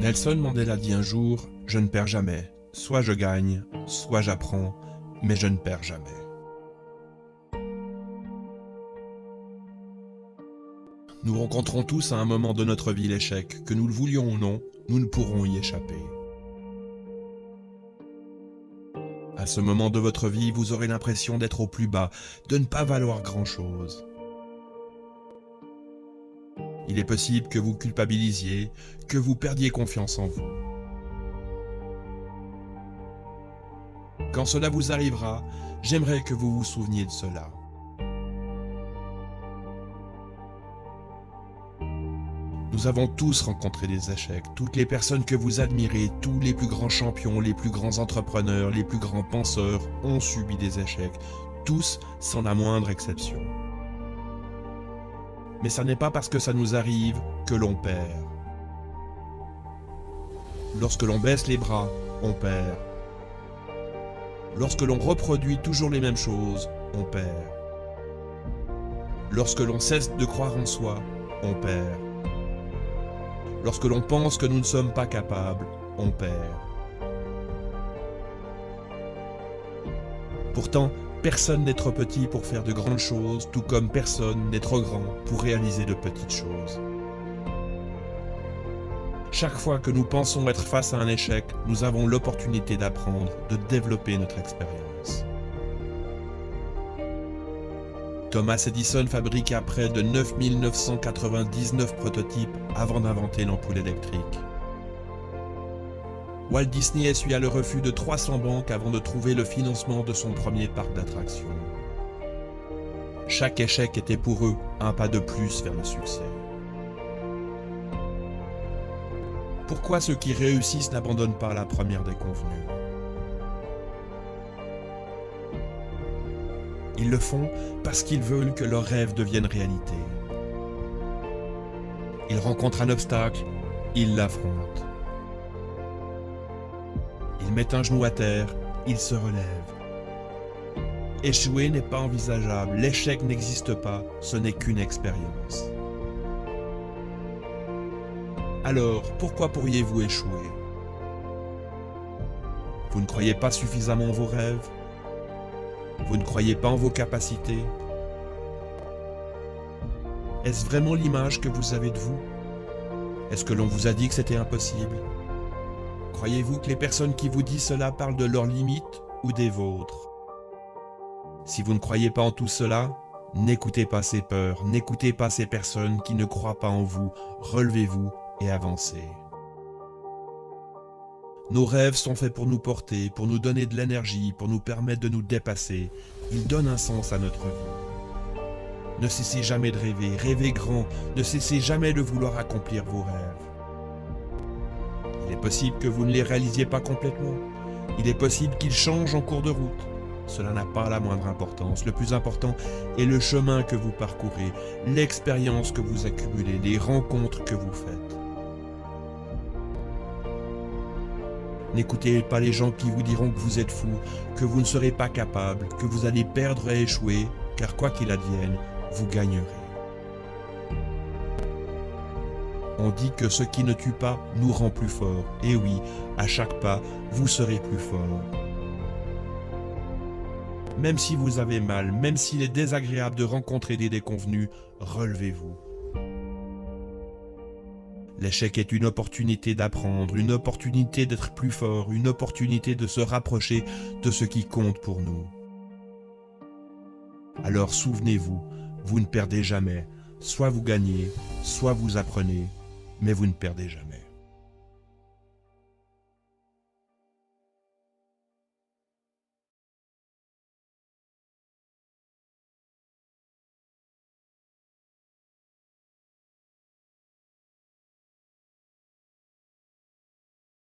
Nelson Mandela dit un jour « Je ne perds jamais. Soit je gagne, soit j'apprends, mais je ne perds jamais. » Nous rencontrons tous à un moment de notre vie l'échec, que nous le voulions ou non, nous ne pourrons y échapper. À ce moment de votre vie, vous aurez l'impression d'être au plus bas, de ne pas valoir grand-chose. Il est possible que vous culpabilisiez, que vous perdiez confiance en vous. Quand cela vous arrivera, j'aimerais que vous vous souveniez de cela. Nous avons tous rencontré des échecs. Toutes les personnes que vous admirez, tous les plus grands champions, les plus grands entrepreneurs, les plus grands penseurs ont subi des échecs. Tous sans la moindre exception. Mais ça n'est pas parce que ça nous arrive que l'on perd. Lorsque l'on baisse les bras, on perd. Lorsque l'on reproduit toujours les mêmes choses, on perd. Lorsque l'on cesse de croire en soi, on perd. Lorsque l'on pense que nous ne sommes pas capables, on perd. Pourtant, personne n'est trop petit pour faire de grandes choses, tout comme personne n'est trop grand pour réaliser de petites choses. Chaque fois que nous pensons être face à un échec, nous avons l'opportunité d'apprendre, de développer notre expérience. Thomas Edison fabriqua près de 9999 prototypes avant d'inventer l'ampoule électrique. Walt Disney essuya le refus de 300 banques avant de trouver le financement de son premier parc d'attractions. Chaque échec était pour eux un pas de plus vers le succès. Pourquoi ceux qui réussissent n'abandonnent pas la première déconvenue? Ils le font parce qu'ils veulent que leurs rêves deviennent réalité. Ils rencontrent un obstacle, ils l'affrontent. Ils mettent un genou à terre, ils se relèvent. Échouer n'est pas envisageable, l'échec n'existe pas, ce n'est qu'une expérience. Alors, pourquoi pourriez-vous échouer? Vous ne croyez pas suffisamment en vos rêves? Vous ne croyez pas en vos capacités? Est-ce vraiment l'image que vous avez de vous? Est-ce que l'on vous a dit que c'était impossible? Croyez-vous que les personnes qui vous disent cela parlent de leurs limites ou des vôtres? Si vous ne croyez pas en tout cela, n'écoutez pas ces peurs, n'écoutez pas ces personnes qui ne croient pas en vous, relevez-vous et avancez. Nos rêves sont faits pour nous porter, pour nous donner de l'énergie, pour nous permettre de nous dépasser. Ils donnent un sens à notre vie. Ne cessez jamais de rêver, rêvez grand, ne cessez jamais de vouloir accomplir vos rêves. Il est possible que vous ne les réalisiez pas complètement. Il est possible qu'ils changent en cours de route. Cela n'a pas la moindre importance. Le plus important est le chemin que vous parcourez, l'expérience que vous accumulez, les rencontres que vous faites. N'écoutez pas les gens qui vous diront que vous êtes fou, que vous ne serez pas capable, que vous allez perdre et échouer, car quoi qu'il advienne, vous gagnerez. On dit que ce qui ne tue pas nous rend plus forts. Et oui, à chaque pas, vous serez plus fort. Même si vous avez mal, même s'il est désagréable de rencontrer des déconvenus, relevez-vous. L'échec est une opportunité d'apprendre, une opportunité d'être plus fort, une opportunité de se rapprocher de ce qui compte pour nous. Alors souvenez-vous, vous ne perdez jamais. Soit vous gagnez, soit vous apprenez, mais vous ne perdez jamais.